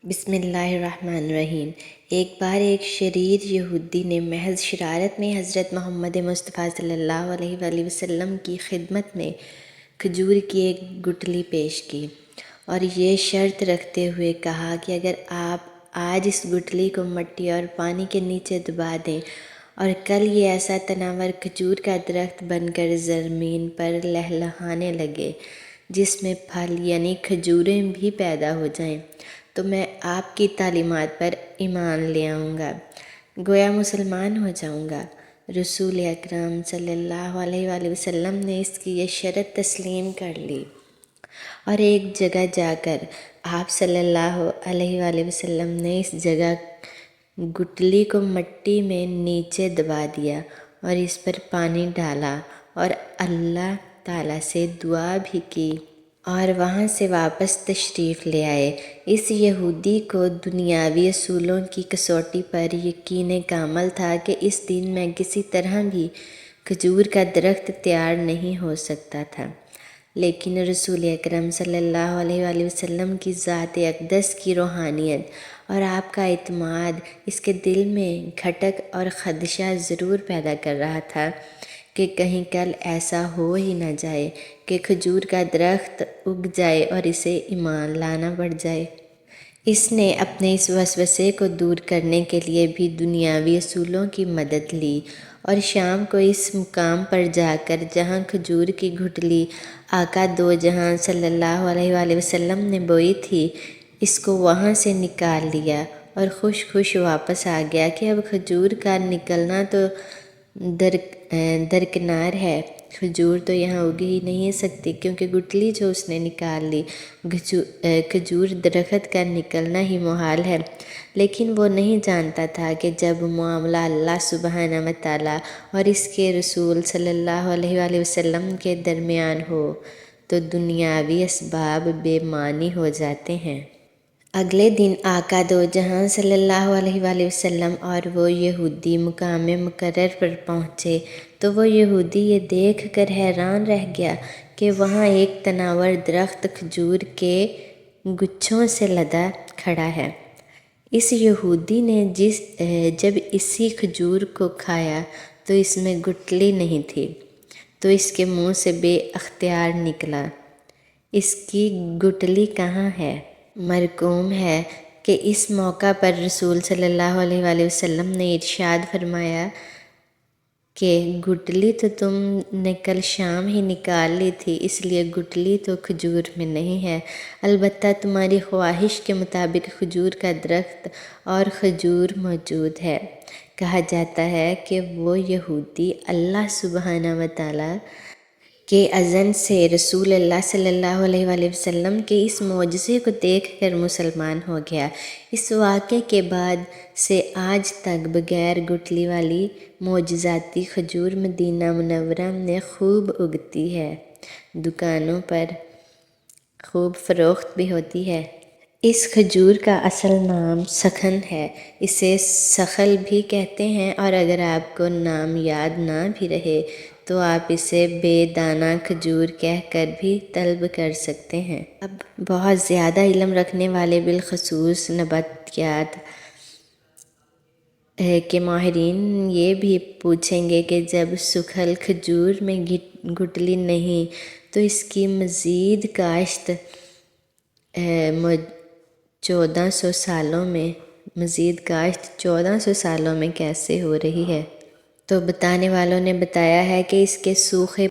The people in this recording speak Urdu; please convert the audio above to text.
بسم اللہ الرحمن الرحیم۔ ایک بار ایک شریر یہودی نے محض شرارت میں حضرت محمد مصطفیٰ صلی اللہ علیہ وآلہ وسلم کی خدمت میں کھجور کی ایک گٹھلی پیش کی اور یہ شرط رکھتے ہوئے کہا کہ اگر آپ آج اس گٹھلی کو مٹی اور پانی کے نیچے دبا دیں اور کل یہ ایسا تناور کھجور کا درخت بن کر زمین پر لہلہانے لگے جس میں پھل یعنی کھجوریں بھی پیدا ہو جائیں تو میں آپ کی تعلیمات پر ایمان لے آؤں گا، گویا مسلمان ہو جاؤں گا۔ رسول اکرم صلی اللہ علیہ وآلہ وسلم نے اس کی یہ شرط تسلیم کر لی اور ایک جگہ جا کر آپ صلی اللہ علیہ وآلہ وسلم نے اس جگہ گٹھلی کو مٹی میں نیچے دبا دیا اور اس پر پانی ڈالا اور اللہ تعالیٰ سے دعا بھی کی اور وہاں سے واپس تشریف لے آئے۔ اس یہودی کو دنیاوی اصولوں کی کسوٹی پر یقین کامل تھا کہ اس دن میں کسی طرح بھی کھجور کا درخت تیار نہیں ہو سکتا تھا، لیکن رسول اکرم صلی اللہ علیہ وآلہ وسلم کی ذات اقدس کی روحانیت اور آپ کا اعتماد اس کے دل میں کھٹک اور خدشہ ضرور پیدا کر رہا تھا کہ کہیں کل ایسا ہو ہی نہ جائے کہ کھجور کا درخت اگ جائے اور اسے ایمان لانا پڑ جائے۔ اس نے اپنے اس وسوسے کو دور کرنے کے لیے بھی دنیاوی اصولوں کی مدد لی اور شام کو اس مقام پر جا کر جہاں کھجور کی گٹھلی آقا دو جہاں صلی اللہ علیہ وآلہ وسلم نے بوئی تھی، اس کو وہاں سے نکال لیا اور خوش واپس آ گیا کہ اب کھجور کا نکلنا تو درکنار ہے، کھجور تو یہاں اگ ہی نہیں سکتی کیونکہ گٹھلی جو اس نے نکال لی، کھجور درخت کا نکلنا ہی محال ہے۔ لیکن وہ نہیں جانتا تھا کہ جب معاملہ اللہ سبحانہ وتعالیٰ اور اس کے رسول صلی اللہ علیہ وآلہ وسلم کے درمیان ہو تو دنیاوی اسباب بے معنی ہو جاتے ہیں۔ اگلے دن آقا دو جہاں صلی اللہ علیہ وآلہ وسلم اور وہ یہودی مقام مقرر پر پہنچے تو وہ یہودی یہ دیکھ کر حیران رہ گیا کہ وہاں ایک تناور درخت کھجور کے گچھوں سے لدا کھڑا ہے۔ اس یہودی نے جب اسی کھجور کو کھایا تو اس میں گٹھلی نہیں تھی، تو اس کے منہ سے بے اختیار نکلا، اس کی گٹھلی کہاں ہے؟ مرقوم ہے کہ اس موقع پر رسول صلی اللہ علیہ وآلہ وسلم نے ارشاد فرمایا کہ گٹھلی تو تم نے کل شام ہی نکال لی تھی، اس لیے گٹھلی تو کھجور میں نہیں ہے، البتہ تمہاری خواہش کے مطابق کھجور کا درخت اور کھجور موجود ہے۔ کہا جاتا ہے کہ وہ یہودی اللہ سبحانہ وتعالیٰ کے اذن سے رسول اللہ صلی اللہ علیہ وآلہ وسلم کے اس معجزے کو دیکھ کر مسلمان ہو گیا۔ اس واقعے کے بعد سے آج تک بغیر گٹھلی والی معجزاتی کھجور مدینہ منورہ میں خوب اگتی ہے، دکانوں پر خوب فروخت بھی ہوتی ہے۔ اس کھجور کا اصل نام سکھن ہے، اسے سخل بھی کہتے ہیں، اور اگر آپ کو نام یاد نہ بھی رہے تو آپ اسے بے دانہ کھجور کہہ کر بھی طلب کر سکتے ہیں۔ اب بہت زیادہ علم رکھنے والے بالخصوص نباتیات کے ماہرین یہ بھی پوچھیں گے کہ جب سکھل کھجور میں گٹھلی نہیں تو اس کی مزید کاشت 1400 سالوں میں کیسے ہو رہی ہے؟ تو بتانے والوں نے بتایا ہے کہ اس کے سوکھے